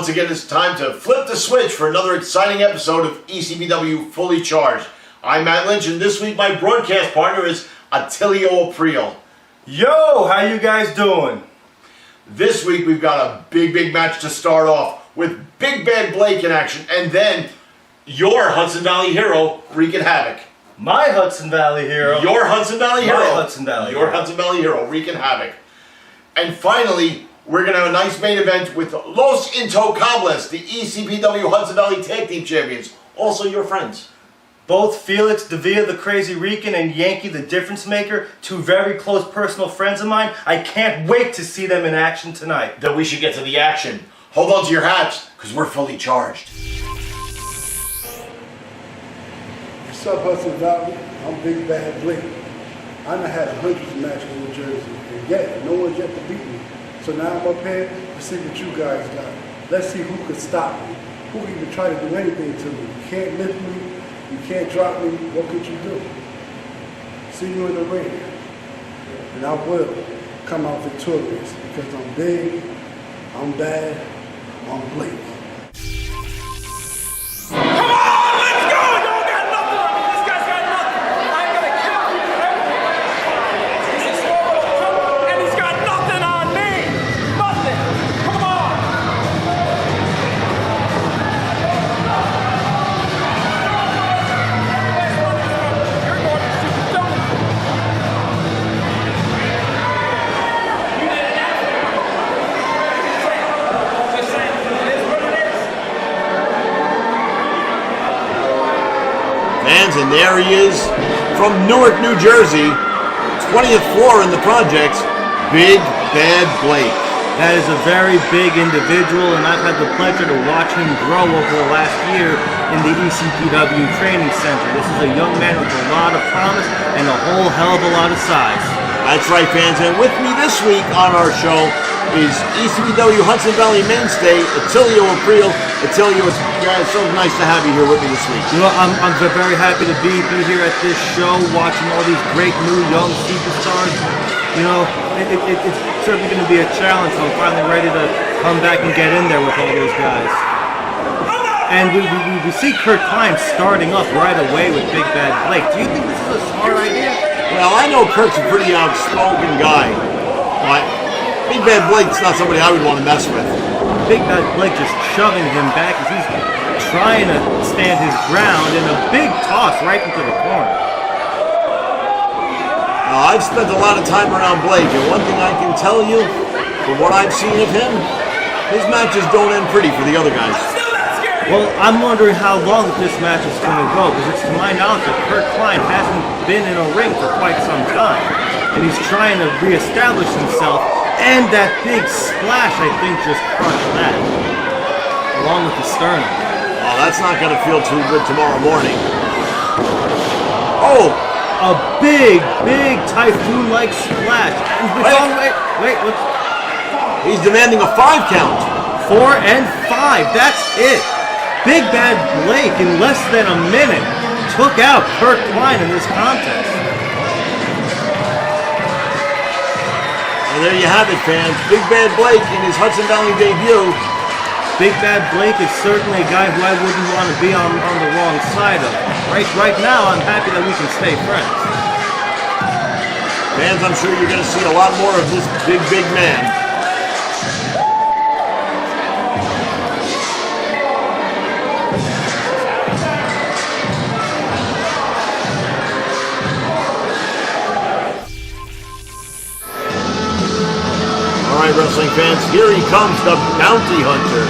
once again it's time to flip the switch for another exciting episode of ECPW Fully Charged. I'm Matt Lynch, and this week my broadcast partner is Attilio Aprile. Yo, how you guys doing? This week we've got a big match to start off with Big Bad Blake in action, and then your Hudson Valley hero wreaking havoc. My Hudson Valley hero. Your Hudson Valley hero. My Hudson Valley Your hero. Hudson Valley hero wreaking havoc. And finally, we're going to have a nice main event with Los Intocables, the ECPW Hudson Valley Tag Team Champions. Also your friends. Both Felix Davia, the Crazy Rican, and Yankee, the Difference Maker, two very close personal friends of mine. I can't wait to see them in action tonight. Then we should get to the action. Hold on to your hats, because we're fully charged. What's up, Hudson Valley? I'm Big Bad Blake. I done had hundreds of matches in New Jersey, and yet no one's yet to beat me. So now I'm up here to see what you guys got. Let's see who could stop me. Who can even try to do anything to me? You can't lift me. You can't drop me. What could you do? See you in the ring. And I will come out victorious because I'm big, I'm bad, I'm Blake. And there he is from Newark, New Jersey, 20th floor in the projects, Big Bad Blake. That is a very big individual, and I've had the pleasure to watch him grow over the last year in the ECPW training center. This is a young man with a lot of promise and a whole hell of a lot of size. That's right, fans, and with me this week on our show is ECPW Hudson Valley mainstay, Attilio Aprile. Attilio, it's so nice to have you here with me this week. You know, I'm very happy to be here at this show, watching all these great new young superstars. You know, it's certainly going to be a challenge, so I'm finally ready to come back and get in there with all those guys. And we see Kurt Klein starting up right away with Big Bad Blake. Do you think this is a smart idea? Well, I know Kurt's a pretty outspoken guy, but Big Bad Blake's not somebody I would want to mess with. Big Bad Blake just shoving him back as he's trying to stand his ground in a big toss right into the corner. Now, I've spent a lot of time around Blake, and one thing I can tell you, from what I've seen of him, his matches don't end pretty for the other guys. Well, I'm wondering how long this match is going to go, because it's to my knowledge that Kurt Klein hasn't been in a ring for quite some time, and he's trying to reestablish himself. And that big splash, I think, just crushed that, along with the sternum. Oh, that's not going to feel too good tomorrow morning. Oh! A big typhoon-like splash. Wait, what's... He's demanding a 5 count. 4 and 5, that's it. Big Bad Blake, in less than a minute, took out Kurt Klein in this contest. And there you have it, fans. Big Bad Blake in his Hudson Valley debut. Big Bad Blake is certainly a guy who I wouldn't want to be on the wrong side of. Right now, I'm happy that we can stay friends. Fans, I'm sure you're going to see a lot more of this big man. Alright, wrestling fans, here he comes, the bounty hunter,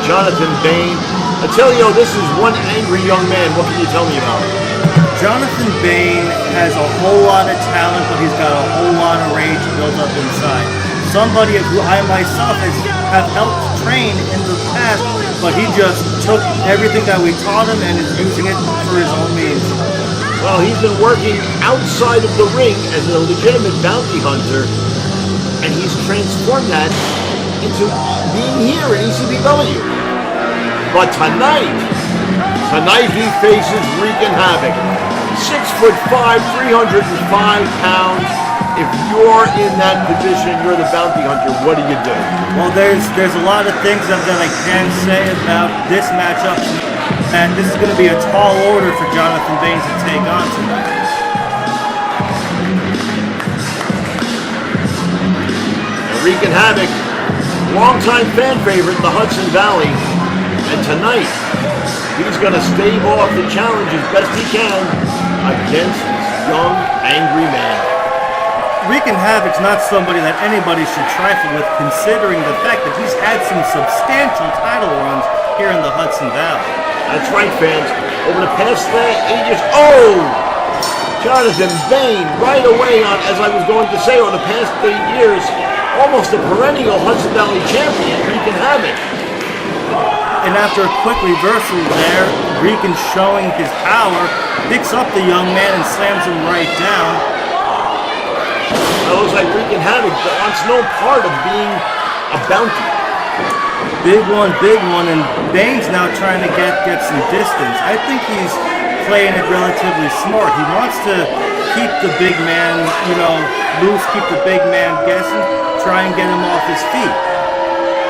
Jonathan Bain. Attilio, this is one angry young man. What can you tell me about him? Jonathan Bain has a whole lot of talent, but he's got a whole lot of rage built up inside. Somebody who I myself have helped train in the past, but he just took everything that we taught him and is using it for his own means. Well, he's been working outside of the ring as a legitimate bounty hunter, and he's transformed that into being here at ECPW. But tonight he faces wreaking havoc. 6'5", 305 pounds. if you're in that position, you're the bounty hunter, what do you do? Well, there's a lot of things that I can say about this matchup, and this is going to be a tall order for Jonathan Bain to take on tonight. Wreaking Havoc, longtime fan favorite in the Hudson Valley, and tonight he's going to stave off the challenge as best he can against this young, angry man. Wreaking Havoc's not somebody that anybody should trifle with, considering the fact that he's had some substantial title runs here in the Hudson Valley. That's right, fans. Over the past 8 years, oh! Jonathan Bain, right away on, as I was going to say, over the past 8 years, almost a perennial Hudson Valley champion, Wreaking Havoc. And after a quick reversal there, Wreaking showing his power, picks up the young man and slams him right down. It looks like Wreaking Havoc wants no part of being a bounty. Big one, and Bain's now trying to get some distance. I think he's playing it relatively smart. He wants to keep the big man, loose, keep the big man guessing, try and get him off his feet.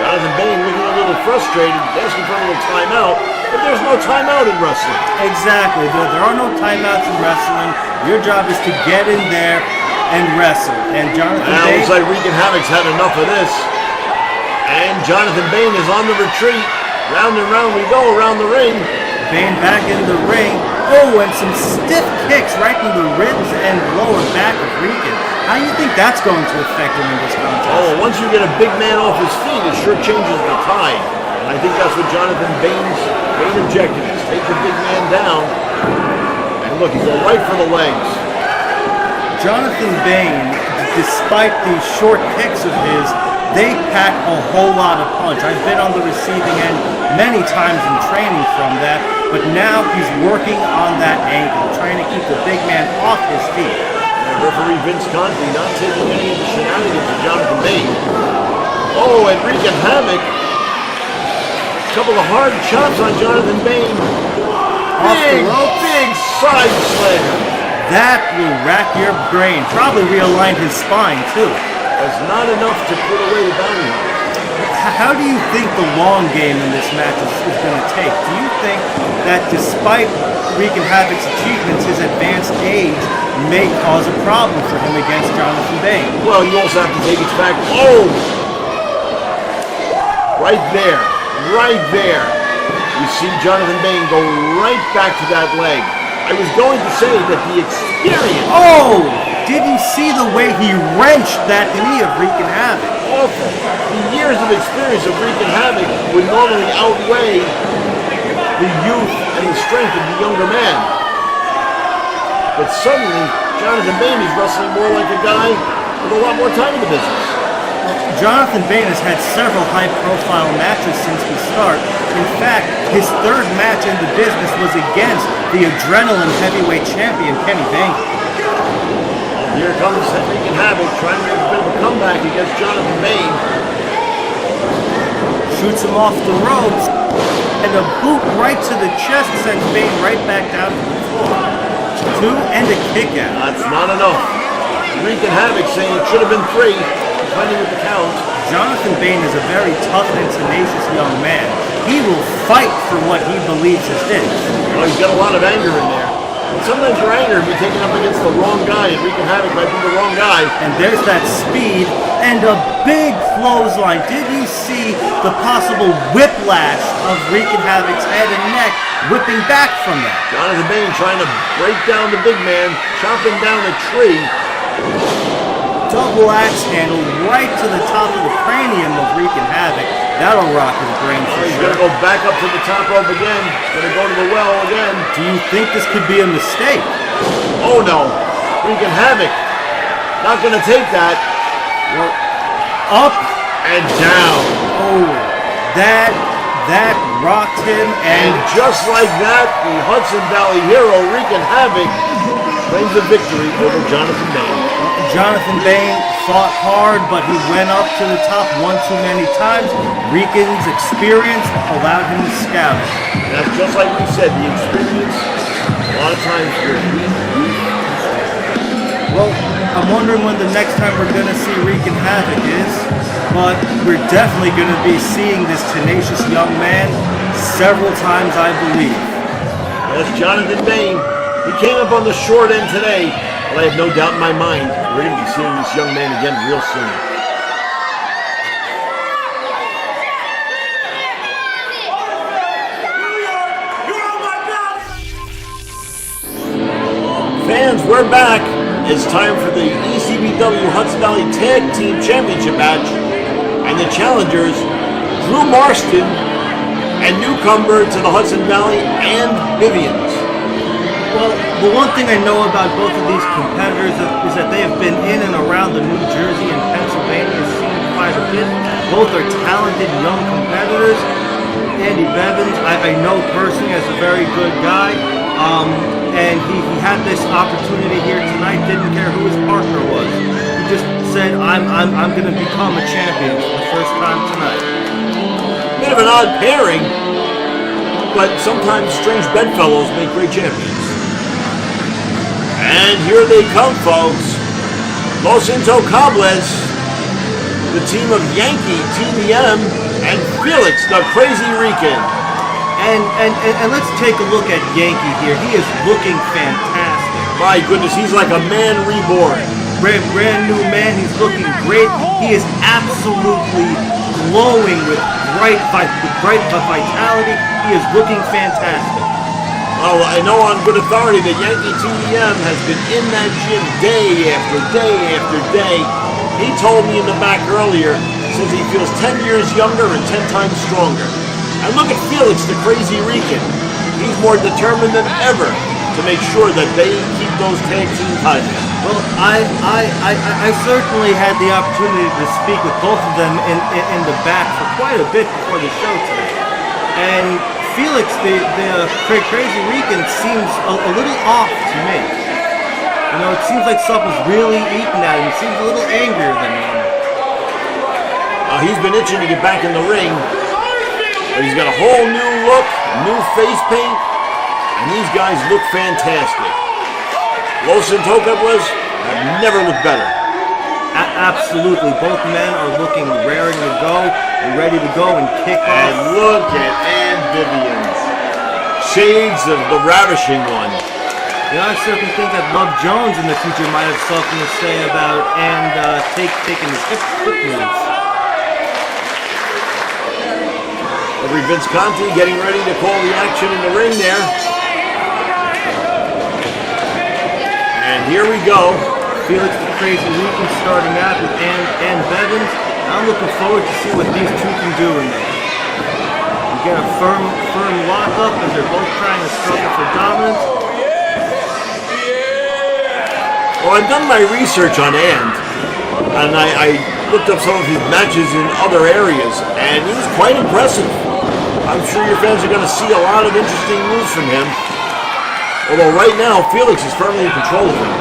Jonathan Bain looking a little frustrated, asking for a little timeout, but there's no timeout in wrestling. Exactly. There are no timeouts in wrestling. Your job is to get in there and wrestle. And Jonathan Bain... looks like Wreaking Havoc's had enough of this. And Jonathan Bain is on the retreat. Round and round we go around the ring. Bain back in the ring. Oh, and some stiff kicks right in the ribs and lower back of Wreaking. How do you think that's going to affect him in this contest? Oh, once you get a big man off his feet, it sure changes the tide. And I think that's what Jonathan Bain's main objective is. Take the big man down. And look, he's going right for the legs. Jonathan Bain, despite these short kicks of his, they pack a whole lot of punch. I've been on the receiving end many times in training from that, but now he's working on that angle, trying to keep the big man off his feet. And referee Vince Conti not taking any of the shenanigans of Jonathan Bain. Oh, and Wreaking Havoc. A couple of hard chops on Jonathan Bain. Big side slam. That will rack your brain. Probably realign his spine, too. That's not enough to put away the bounty hunter. How do you think the long game in this match is going to take? Do you think that despite Wreaking Havoc's achievements, his advanced age may cause a problem for him against Jonathan Bain? Well, you also have to take its fact. Oh! Right there. Right there. You see Jonathan Bain go right back to that leg. I was going to say that the experience... Oh! Did you see the way he wrenched that knee of Wreaking Havoc? Awful. The years of experience of Wreaking Havoc would normally outweigh the youth and the strength of the younger man. But suddenly, Jonathan Bain is wrestling more like a guy with a lot more time in the business. Jonathan Bain has had several high-profile matches since the start. In fact, his third match in the business was against the Adrenaline Heavyweight Champion, Kenny Bangle. Here comes Wreaking Havoc trying to make a bit of a comeback against Jonathan Bain. Shoots him off the ropes, and a boot right to the chest sends Bain right back down to the floor. 2 and a kick out. That's not enough. Wreaking Havoc saying it should have been 3. Plenty with the count. Jonathan Bain is a very tough and tenacious young man. He will fight for what he believes is his. Well, he's got a lot of anger in there. And sometimes your anger will be taken up against the wrong guy, and Wreaking Havoc might be the wrong guy. And there's that speed and a big clothesline. Did you see the possible whiplash of Wreaking Havoc's head and neck whipping back from that? Jonathan Bain trying to break down the big man, chopping down a tree. Double axe handle right to the top of the cranium of Wreaking Havoc. That'll rock his brain for He's sure. going to go back up to the top rope again. He's going to go to the well again. Do you think this could be a mistake? Oh no. Wreaking Havoc. Not going to take that. Well, up and down. Oh, that rocked him. And just like that, the Hudson Valley hero, Wreaking Havoc, claims a victory over Jonathan Bain. Jonathan Bain fought hard, but he went up to the top one too many times. Wreaking's experience allowed him to scout it. And that's just like we said, the experience, a lot of times you're weak. Well, I'm wondering when the next time we're going to see Wreaking Havoc is, but we're definitely going to be seeing this tenacious young man several times, I believe. That's Jonathan Bain. He came up on the short end today, but I have no doubt in my mind we're going to be seeing this young man again real soon. Fans, we're back. It's time for the ECPW Hudson Valley Tag Team Championship match. And the challengers, Drew Marston and newcomer to the Hudson Valley, and Vivians. Well, the one thing I know about both of these competitors is that they have been in and around the New Jersey and Pennsylvania scene quite a bit. Both are talented young competitors. Andy Bevins, I know personally as a very good guy. And he had this opportunity here tonight, didn't care who his partner was. He just said, I'm going to become a champion for the first time tonight. Bit of an odd pairing, but sometimes strange bedfellows make great champions. And here they come, folks. Los Intocables, the team of Yankee, TDM, and Felix, the Crazy Rican. And let's take a look at Yankee here. He is looking fantastic. My goodness, he's like a man reborn. Brand new man. He's looking great. He is absolutely glowing with bright vitality. He is looking fantastic. Well, I know on good authority that Yankee TDM has been in that gym day after day after day. He told me in the back earlier, says he feels 10 years younger and 10 times stronger. And look at Felix, the Crazy Rican. He's more determined than ever to make sure that they keep those tag team titles. Well, I certainly had the opportunity to speak with both of them in the back for quite a bit before the show today. And Felix, the Crazy Rican, seems a little off to me. You know, it seems like something's really eating at him. He seems a little angrier than normal. He's been itching to get back in the ring. But he's got a whole new look, new face paint, and these guys look fantastic. Los Intocables have never looked better. Absolutely. Both men are looking raring to go and ready to go and kick off. And look at Ann Vivians. Shades of the Ravishing One. You know, I certainly think that Love Jones in the future might have something to say about and taking his hip moves. Every Vince Conti getting ready to call the action in the ring there. And here we go. Felix the Crazy Rican starting out with Ann Bevins. I'm looking forward to see what these two can do in there. You get a firm lock-up as they're both trying to struggle for dominance. Well, I've done my research on Ann, and I looked up some of his matches in other areas, and he was quite impressive. I'm sure your fans are going to see a lot of interesting moves from him. Although right now, Felix is firmly in control of him.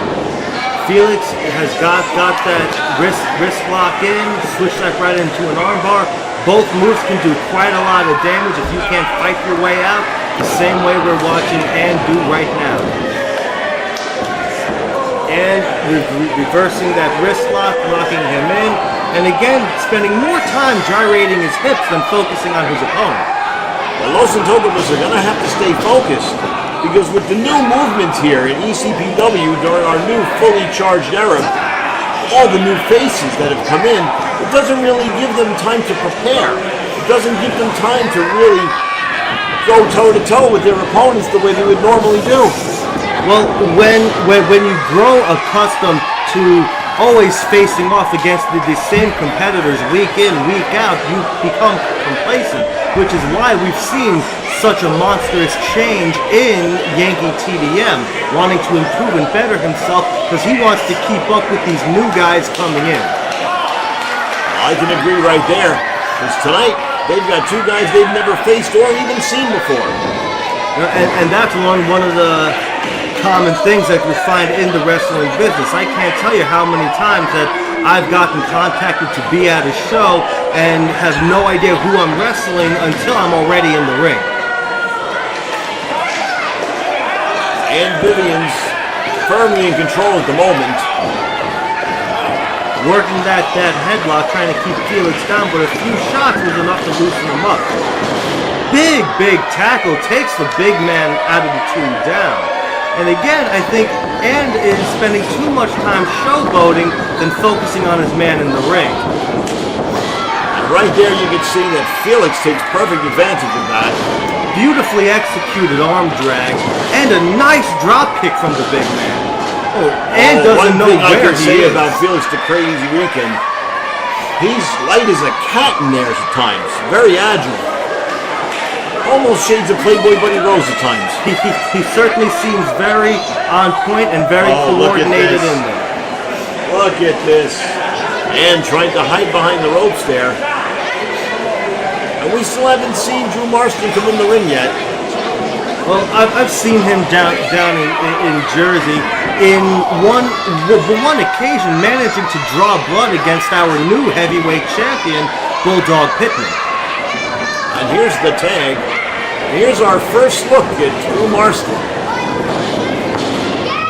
Felix has got that wrist lock in, switch that right into an armbar. Both moves can do quite a lot of damage if you can't fight your way out, the same way we're watching Ann do right now. And reversing that wrist lock, locking him in, and again, spending more time gyrating his hips than focusing on his opponent. Well, Los Intocables are going to have to stay focused, because with the new movements here in ECPW during our new fully charged era, all the new faces that have come in, it doesn't really give them time to prepare. It doesn't give them time to really go toe-to-toe with their opponents the way they would normally do. Well, when you grow accustomed to always facing off against the same competitors week in, week out, you become complacent, which is why we've seen such a monstrous change in Yankee TDM, wanting to improve and better himself because he wants to keep up with these new guys coming in. I can agree right there, because tonight they've got two guys they've never faced or even seen before. And that's one of the common things that we find in the wrestling business. I can't tell you how many times that I've gotten contacted to be at a show and have no idea who I'm wrestling until I'm already in the ring. And Vivians firmly in control at the moment. Working that headlock, trying to keep Felix down, but a few shots was enough to loosen him up. Big tackle takes the big man out of the two down. And again, I think And is spending too much time showboating than focusing on his man in the ring. And right there you can see that Felix takes perfect advantage of that. Beautifully executed arm drag, and a nice drop kick from the big man. And doesn't know where he is. One thing I can say about Felix the Crazy Rican, he's light as a cat in there at times. Very agile. Almost shades of Playboy Buddy Rose at times. He certainly seems very on point and very coordinated in there. Look at this. And trying to hide behind the ropes there. And we still haven't seen Drew Marston come in the ring yet. Well, I've seen him down in Jersey in one occasion managing to draw blood against our new heavyweight champion, Bulldog Pittman. And here's the tag. Here's our first look at Drew Marston.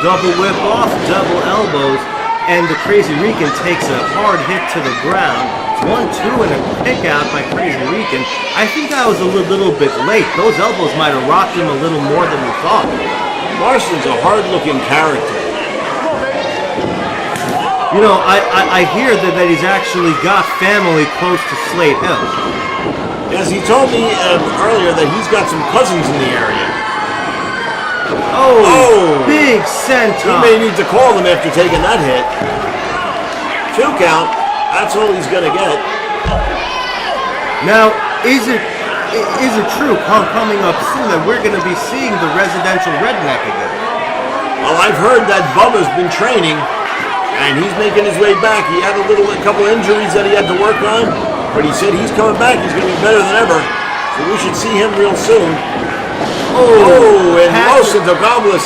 Double whip off, double elbows, and the Crazy Rican takes a hard hit to the ground. 1-2 and a pick out by Crazy Rican. I think that was a little bit late. Those elbows might have rocked him a little more than we thought. Marston's a hard-looking character. You know, I hear that he's actually got family close to Slate Hill. Yes, he told me earlier that he's got some cousins in the area. Oh, big senton. He may need to call them after taking that hit. 2 count. That's all he's going to get. Now, is it true, coming up soon, that we're going to be seeing the residential redneck again? Well, I've heard that Bubba's been training, and he's making his way back. He had a couple injuries that he had to work on, but he said he's coming back. He's going to be better than ever. So we should see him real soon. And Los Intocables,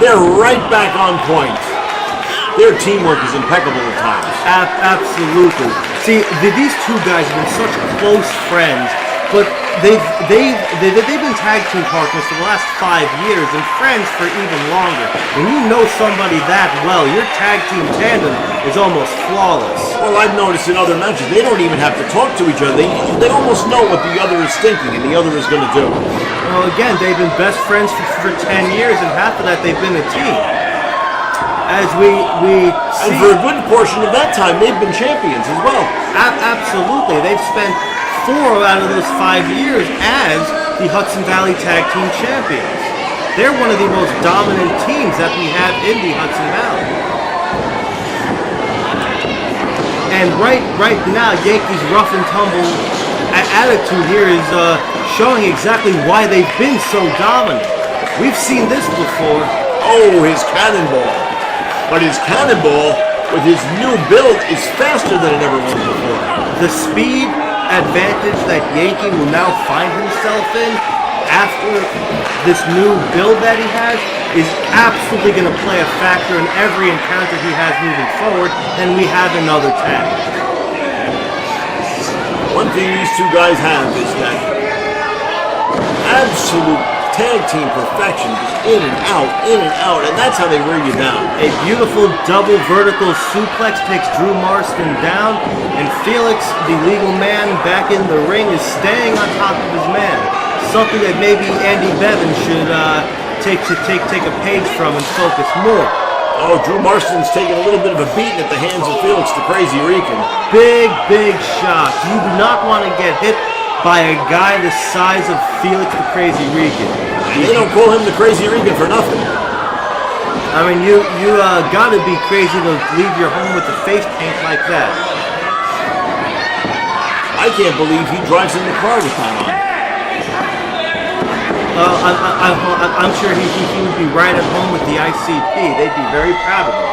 they're right back on point. Their teamwork is impeccable at times. Absolutely. See, these two guys have been such close friends, but they've been tag team partners for the last 5 years and friends for even longer. When you know somebody that well, your tag team tandem is almost flawless. Well, I've noticed in other matches, they don't even have to talk to each other. They almost know what the other is thinking and the other is going to do. Well, again, they've been best friends for 10 years, and half of that they've been a team. As we see, and for a good portion of that time, they've been champions as well. Absolutely. They've spent 4 out of those 5 years as the Hudson Valley Tag Team Champions. They're one of the most dominant teams that we have in the Hudson Valley. And right now, Yankees' rough and tumble attitude here is showing exactly why they've been so dominant. We've seen this before. Oh, his cannonball. But his cannonball, with his new build, is faster than it ever was before. The speed advantage that Yankee will now find himself in after this new build that he has is absolutely going to play a factor in every encounter he has moving forward, and we have another tag. One thing these two guys have is that absolute tag team perfection, just in and out, and that's how they wear you down. A beautiful double vertical suplex takes Drew Marston down, and Felix, the legal man back in the ring, is staying on top of his man. Something that maybe Andy Bevan should take a page from and focus more. Oh, Drew Marston's taking a little bit of a beating at the hands of Felix the Crazy Rican. Big shots. You do not want to get hit by a guy the size of Felix the Crazy Rican. They don't call him the Crazy Rican for nothing. I mean, you gotta be crazy to leave your home with a face paint like that. I can't believe he drives in the car with that on. I'm sure he would be right at home with the ICP. They'd be very proud of him.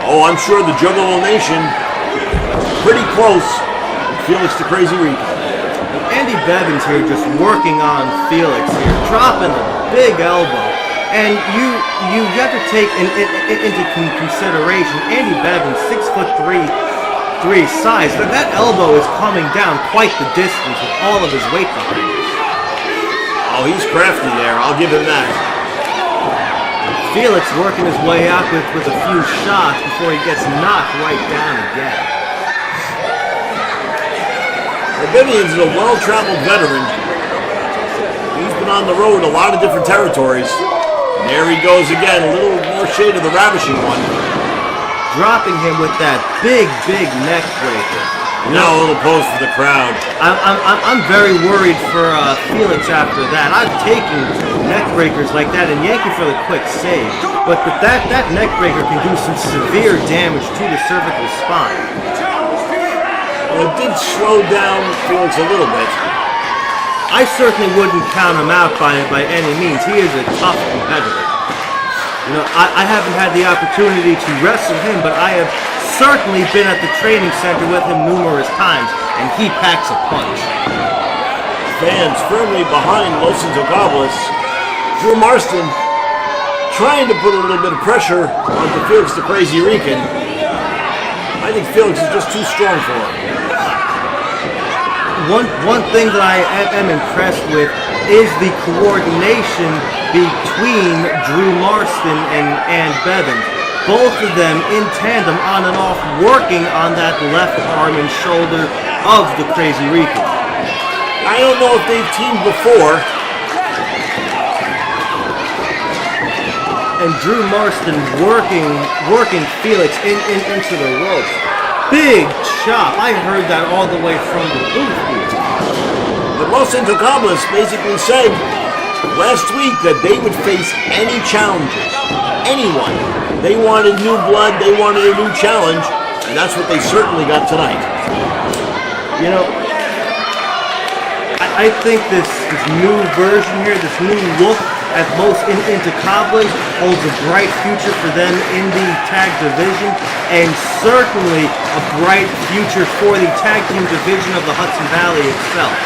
Oh, I'm sure the Juggalo Nation pretty close. Felix the Crazy Rican. Andy Bevan's here just working on Felix here, dropping a big elbow. And you have to take into consideration Andy Bevan's 6'3" size. That elbow is coming down quite the distance with all of his weight behind it. Oh, he's crafty there. I'll give him that. Felix working his way out with a few shots before he gets knocked right down again. Vivian's a well-traveled veteran. He's been on the road a lot of different territories. And there he goes again, a little more shade of the Ravishing One. Dropping him with that big neck breaker. Now a little pose for the crowd. I'm very worried for Felix after that. I've taken neck breakers like that and Yankee for the quick save, but that neck breaker can do some severe damage to the cervical spine. Well, it did slow down Felix a little bit. I certainly wouldn't count him out by any means. He is a tough competitor. You know, I haven't had the opportunity to wrestle him, but I have certainly been at the training center with him numerous times, and he packs a punch. Fans firmly behind Los Intocables. Drew Marston trying to put a little bit of pressure onto Felix the Crazy Rican. I think Felix is just too strong for him. One thing that I am impressed with is the coordination between Drew Marston and Bevins. Both of them in tandem on and off working on that left arm and shoulder of the Crazy Rican. I don't know if they've teamed before. And Drew Marston working Felix into the ropes. Big chop. I heard that all the way from the booth here. But Los Intocables basically said last week that they would face any challenges. Anyone. They wanted new blood, they wanted a new challenge, and that's what they certainly got tonight. You know, I think this new version here, this new look at Los Intocables holds a bright future for them in the tag division, and certainly a bright future for the tag team division of the Hudson Valley itself.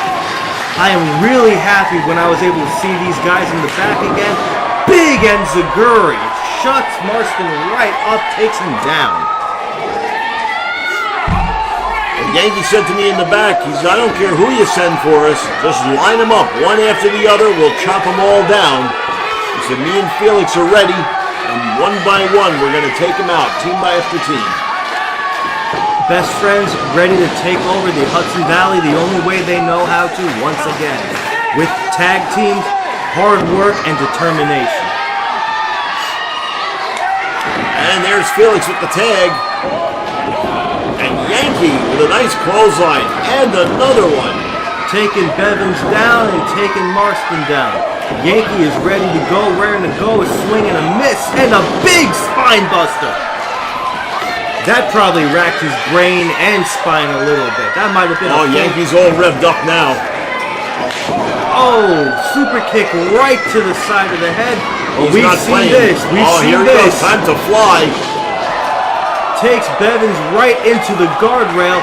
I am really happy when I was able to see these guys in the back again. Big Enziguri shuts Marston right up, takes him down. And Yankee said to me in the back, he said, I don't care who you send for us, just line them up one after the other, we'll chop them all down. He said, me and Felix are ready, and one by one we're going to take them out, team by after team. Best friends ready to take over the Hudson Valley the only way they know how to once again. With tag teams, hard work, and determination. And there's Felix with the tag. And Yankee with a nice clothesline. And another one. Taking Bevins down and taking Marston down. Yankee is ready to go, raring to go, a swing and a miss, and a big spine buster. That probably racked his brain and spine a little bit. That might have been Yankee's all revved up now. Oh, super kick right to the side of the head. We've seen this. We've seen here this. Goes. Time to fly. Takes Bevins right into the guardrail.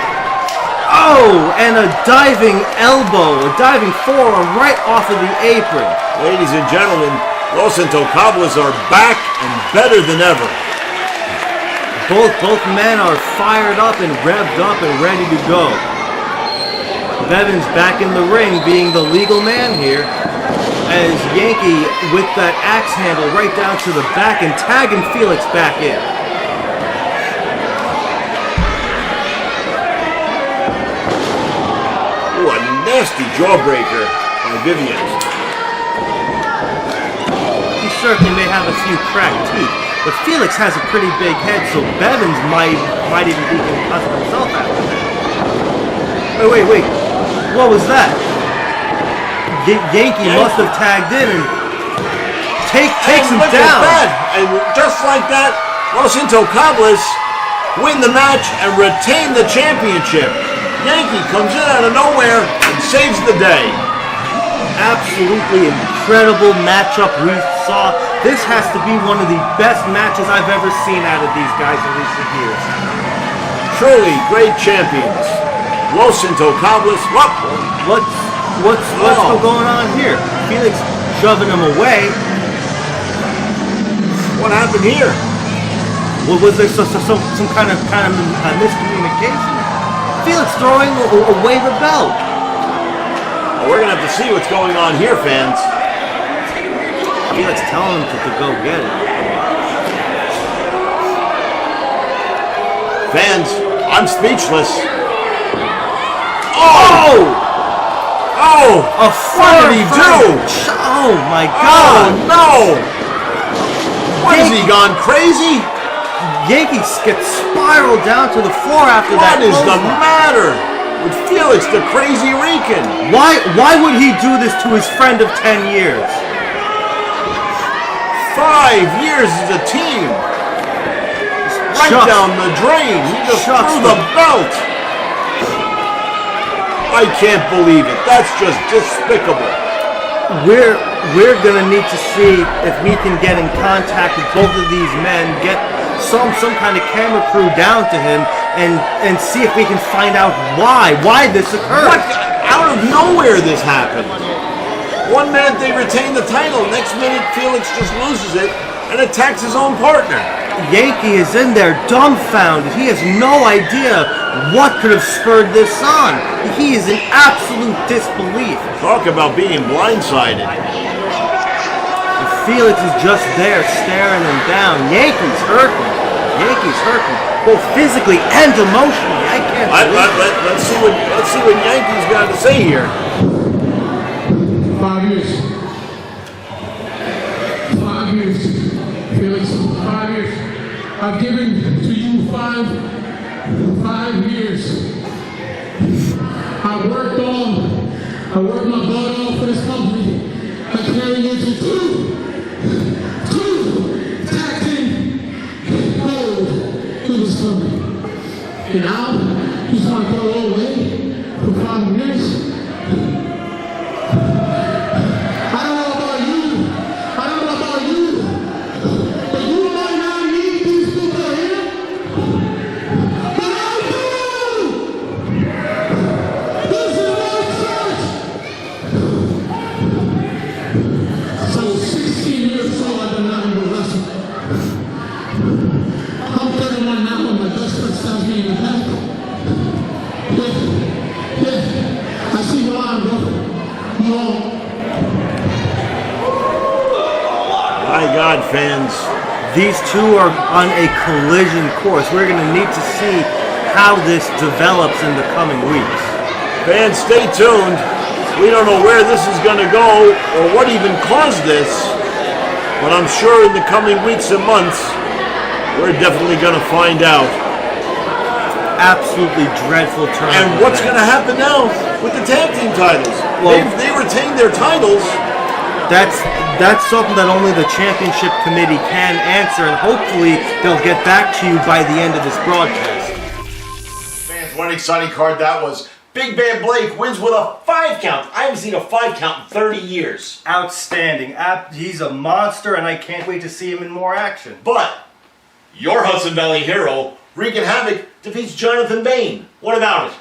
Oh, and a diving elbow, a diving forearm right off of the apron. Ladies and gentlemen, Los Intocables are back and better than ever. Both men are fired up and revved up and ready to go. Bevins back in the ring being the legal man here, as Yankee with that axe handle right down to the back and tagging Felix back in. Ooh, a nasty jawbreaker by Vivian. He certainly may have a few cracked teeth, but Felix has a pretty big head, so Bevins might even be concussed himself after that. Wait. What was that? Yankee must have tagged in and takes him down. And just like that, Los Intocables win the match and retain the championship. Yankee comes in out of nowhere and saves the day. Absolutely incredible matchup we saw. This has to be one of the best matches I've ever seen out of these guys in recent years. Truly great champions. Los Intocables. What's going on here? Felix shoving him away. What happened here? Was there some kind of miscommunication? Felix throwing away the belt. Well, we're gonna have to see what's going on here, fans. Felix telling him to go get it. Fans, I'm speechless. Oh! Oh! What did he do? Oh my Oh God! no! What, has he gone crazy? Yankees gets spiraled down to the floor after that. What is the close. matter with Felix the Crazy Rican? Why would he do this to his friend of 10 years? 5 years as a team. Right Shucks. down the drain. He just Shucks. threw the belt. I can't believe it. That's just despicable. We're gonna need to see if we can get in contact with both of these men, get some kind of camera crew down to him, and see if we can find out why this occurred. What? Out of nowhere this happened. One minute they retain the title, next minute Felix just loses it and attacks his own partner. Yankee is in there dumbfounded. He has no idea what could have spurred this on. He is in absolute disbelief. Talk about being blindsided. And Felix is just there staring him down. Yankee's hurting. Yankee's hurting, both physically and emotionally. I can't believe it. Let's see what Yankee's got to say here. 5 years. 5 years. Felix, 5 years. I've given to you 5 years. I worked my butt off for this company. I carried you to two tag team gold to this company. And now, you just want to throw it away for 5 years? I don't know about you, but you might not need these people here. But I do! This is my church! So 16 years old, I've been nothing but wrestling. I'm 31 now, and my best friend stabs me in the back. Yeah, I see your arm, bro. You all. My God, fans. These two are on a collision course. We're going to need to see how this develops in the coming weeks. Fans, stay tuned. We don't know where this is going to go or what even caused this, but I'm sure in the coming weeks and months, we're definitely going to find out. Absolutely dreadful turn. And what's going to happen now with the tag team titles? Well, they retained their titles. That's something that only the championship committee can answer, and hopefully they'll get back to you by the end of this broadcast. Fans, what an exciting card that was. Big Bad Blake wins with a 5 count. I haven't seen a 5 count in 30 years. Outstanding. He's a monster, and I can't wait to see him in more action. But your Hudson Valley hero, Wreaking Havoc, defeats Jonathan Bain. What about it?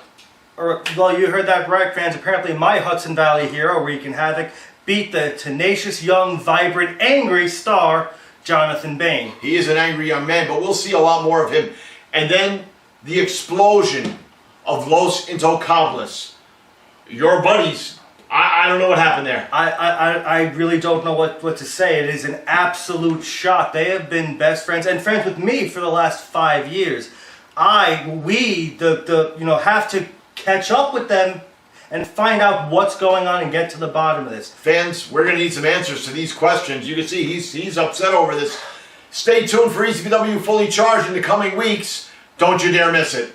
Well, you heard that right, fans. Apparently my Hudson Valley hero, Wreaking Havoc, beat the tenacious, young, vibrant, angry star, Jonathan Bain. He is an angry young man, but we'll see a lot more of him. And then the explosion of Los Intocables. Your buddies, I don't know what happened there. I really don't know what to say. It is an absolute shock. They have been best friends and friends with me for the last 5 years. We have to catch up with them and find out what's going on and get to the bottom of this. Fans, we're going to need some answers to these questions. You can see he's upset over this. Stay tuned for ECPW Fully Charged in the coming weeks. Don't you dare miss it.